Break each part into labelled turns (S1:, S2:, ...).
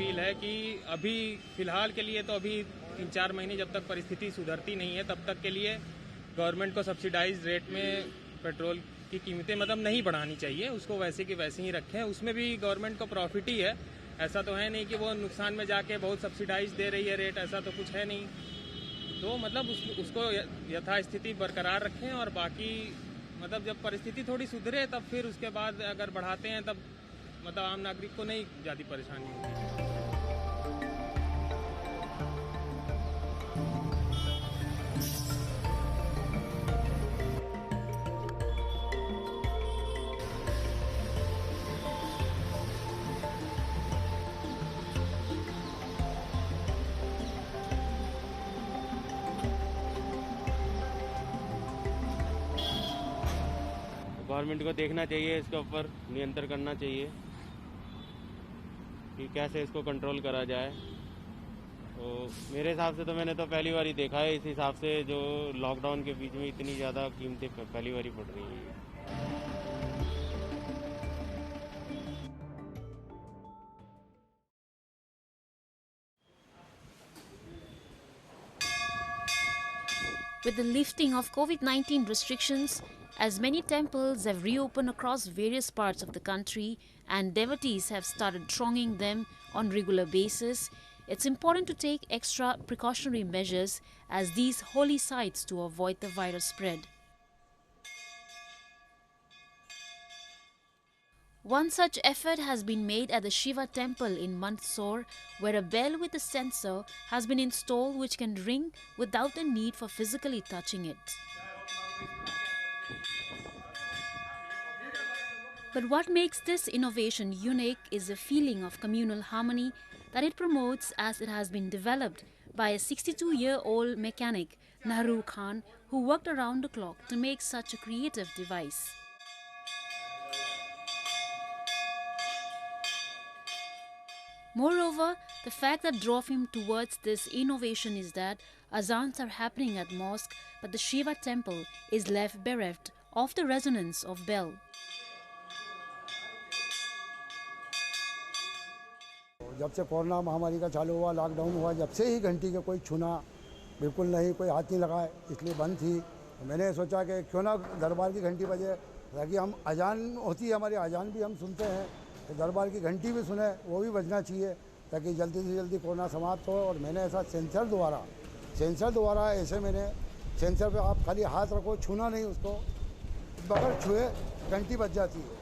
S1: Appeal है कि अभी फिलहाल के लिए तो अभी 3-4 महीने जब तक परिस्थिति सुधरती नहीं है तब तक के लिए गवर्नमेंट को सब्सिडाइज रेट में पेट्रोल की कीमतें मतलब नहीं बढ़ानी चाहिए, उसको वैसे की वैसे ही रखें। उसमें भी गवर्नमेंट को प्रॉफिट ही है, ऐसा तो है नहीं कि वो नुकसान में जाके बहुत सब्सिडाइज दे रही है रेट, ऐसा तो कुछ है नहीं। तो मतलब उसको यथास्थिति बरकरार रखें और बाकी मतलब जब परिस्थिति थोड़ी सुधरे तब फिर उसके बाद अगर बढ़ाते हैं तब मतलब आम नागरिक को नहीं ज़्यादा परेशानी होगी।
S2: गवर्नमेंट को देखना चाहिए, इसके ऊपर नियंत्रण करना चाहिए कि कैसे इसको कंट्रोल करा जाए। तो मेरे हिसाब से तो मैंने तो पहली बार ही देखा है इस हिसाब से, जो लॉकडाउन के बीच में इतनी ज़्यादा कीमतें पहली बार ही बढ़ रही हैं।
S3: With the lifting of COVID-19 restrictions, as many temples have reopened across various parts of the country and devotees have started thronging them on regular basis, it's important to take extra precautionary measures as these holy sites to avoid the virus spread. One such effort has been made at the Shiva temple in Mandsaur, where a bell with a sensor has been installed which can ring without the need for physically touching it. But what makes this innovation unique is the feeling of communal harmony that it promotes, as it has been developed by a 62-year-old mechanic, Nahru Khan, who worked around the clock to make such a creative device. Moreover, the fact that drove him towards this innovation is that azans are happening at mosque, but the Shiva temple is left bereft of the resonance of bell.
S4: जब से corona महामारी का चालू हुआ, lockdown हुआ, जब से ही घंटी के कोई छूना बिल्कुल नहीं, कोई हाथ नहीं लगाए, इसलिए बंद थी। तो मैंने सोचा कि क्यों ना दरबार की घंटी बजे, ताकि हम अजान होती है हमारी, अजान भी हम सुनते हैं, तो दरबार की घंटी भी सुने, वो भी बजना चाहिए ताकि जल्दी से जल्दी कोरोना समाप्त हो। और मैंने ऐसा सेंसर द्वारा ऐसे मैंने सेंसर पे आप खाली हाथ रखो, छूना नहीं उसको, बगैर छुए घंटी बज जाती है।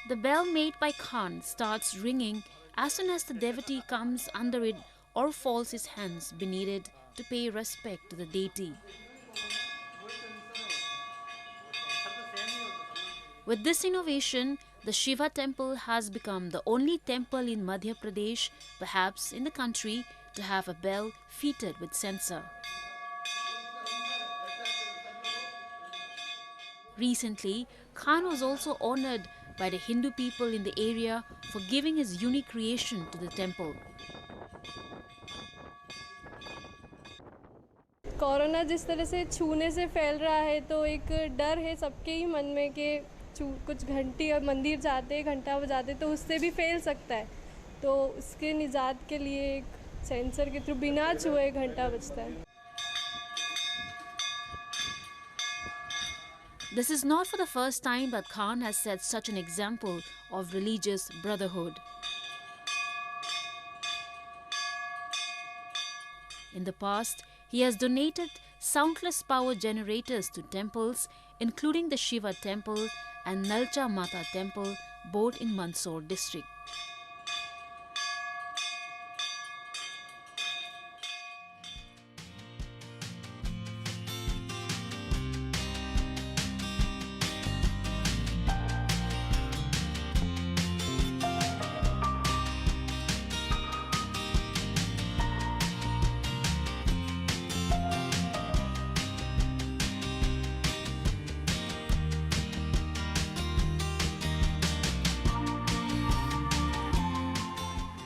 S3: The bell made by Khan starts ringing as soon as the devotee comes under it or falls his hands beneath it to pay respect to the deity. With this innovation, the Shiva temple has become the only temple in Madhya Pradesh, perhaps in the country, to have a bell fitted with sensor. Recently, Khan was also honored by the Hindu people in the area for giving his unique creation to the temple.
S5: Corona जिस तरह से छूने से फैल रहा है, तो एक डर है सबके ही मन में कि कुछ घंटी और मंदिर जाते, घंटा बजाते तो उससे भी फैल सकता है। तो उसके निजात के लिए एक सेंसर के थ्रू बिना छुए घंटा बजता है।
S3: This is not for the first time that Khan has set such an example of religious brotherhood. In the past, he has donated soundless power generators to temples, including the Shiva temple and Nalcha Mata temple, both in Mandsaur district.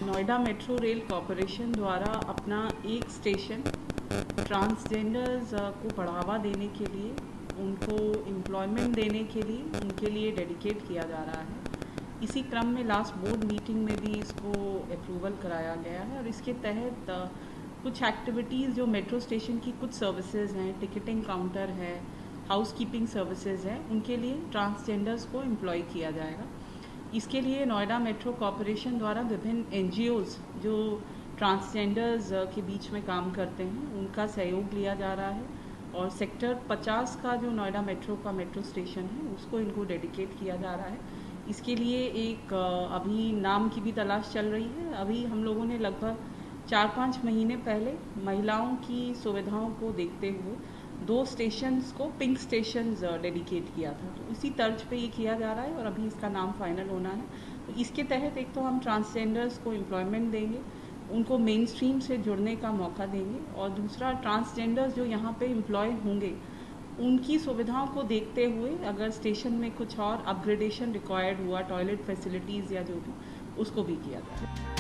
S6: Noida metro rail corporation द्वारा अपना एक station transgenders को बढ़ावा देने के लिए, उनको employment देने के लिए, उनके लिए डेडिकेट किया जा रहा है। इसी क्रम में लास्ट बोर्ड मीटिंग में भी इसको अप्रूवल कराया गया है और इसके तहत कुछ एक्टिविटीज़ जो मेट्रो स्टेशन की कुछ सर्विसेज हैं, टिकटिंग काउंटर है, हाउस कीपिंग सर्विसेज हैं, उनके लिए ट्रांसजेंडर्स को एम्प्लॉय किया जाएगा। इसके लिए नोएडा मेट्रो कॉरपोरेशन द्वारा विभिन्न NGOs जो ट्रांसजेंडर्स के बीच में काम करते हैं उनका सहयोग लिया जा रहा है और सेक्टर 50 का जो नोएडा मेट्रो का मेट्रो स्टेशन है उसको इनको डेडिकेट किया जा रहा है। इसके लिए एक अभी नाम की भी तलाश चल रही है। अभी हम लोगों ने लगभग 4-5 महीने पहले महिलाओं की सुविधाओं को देखते हुए 2 स्टेशंस को पिंक स्टेशंस डेडिकेट किया था, तो इसी तर्ज पे ये किया जा रहा है और अभी इसका नाम फाइनल होना है। तो इसके तहत एक तो हम ट्रांसजेंडर्स को एम्प्लॉयमेंट देंगे, उनको मेन स्ट्रीम से जुड़ने का मौका देंगे और दूसरा ट्रांसजेंडर्स जो यहाँ पे एम्प्लॉय होंगे उनकी सुविधाओं को देखते हुए अगर स्टेशन में कुछ और अपग्रेडेशन रिक्वायर्ड हुआ, टॉयलेट फैसिलिटीज़ या जो भी, उसको भी किया जाए।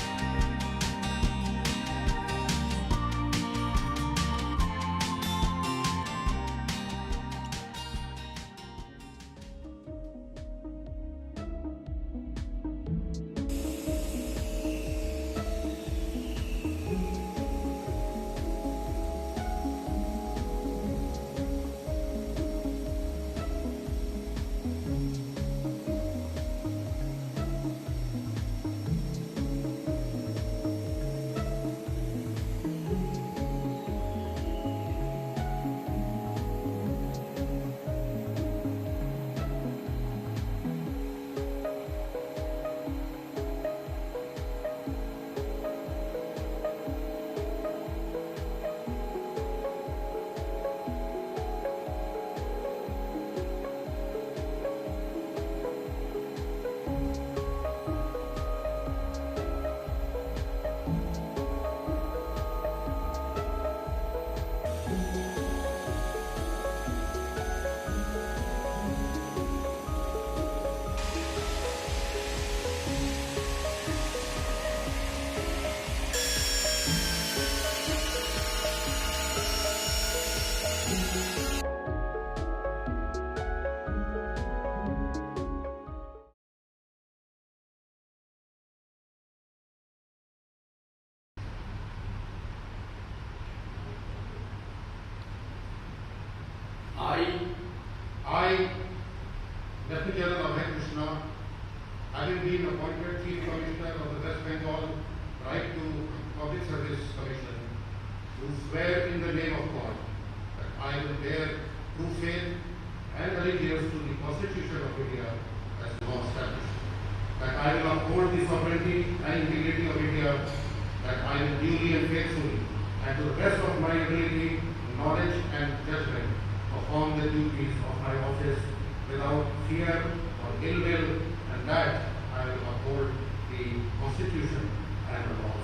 S7: I, Lieutenant General Abhay Krishna, having been appointed Chief Commissioner of the West Bengal Right to Public Service Commission, do swear in the name of God that I will bear true faith and allegiance to the Constitution of India as law established, that I will uphold the sovereignty and integrity of India, that I will duly and faithfully and to the best of my ability, knowledge and judgment perform the duties of my office without fear or ill will, and that I will uphold the Constitution and the law.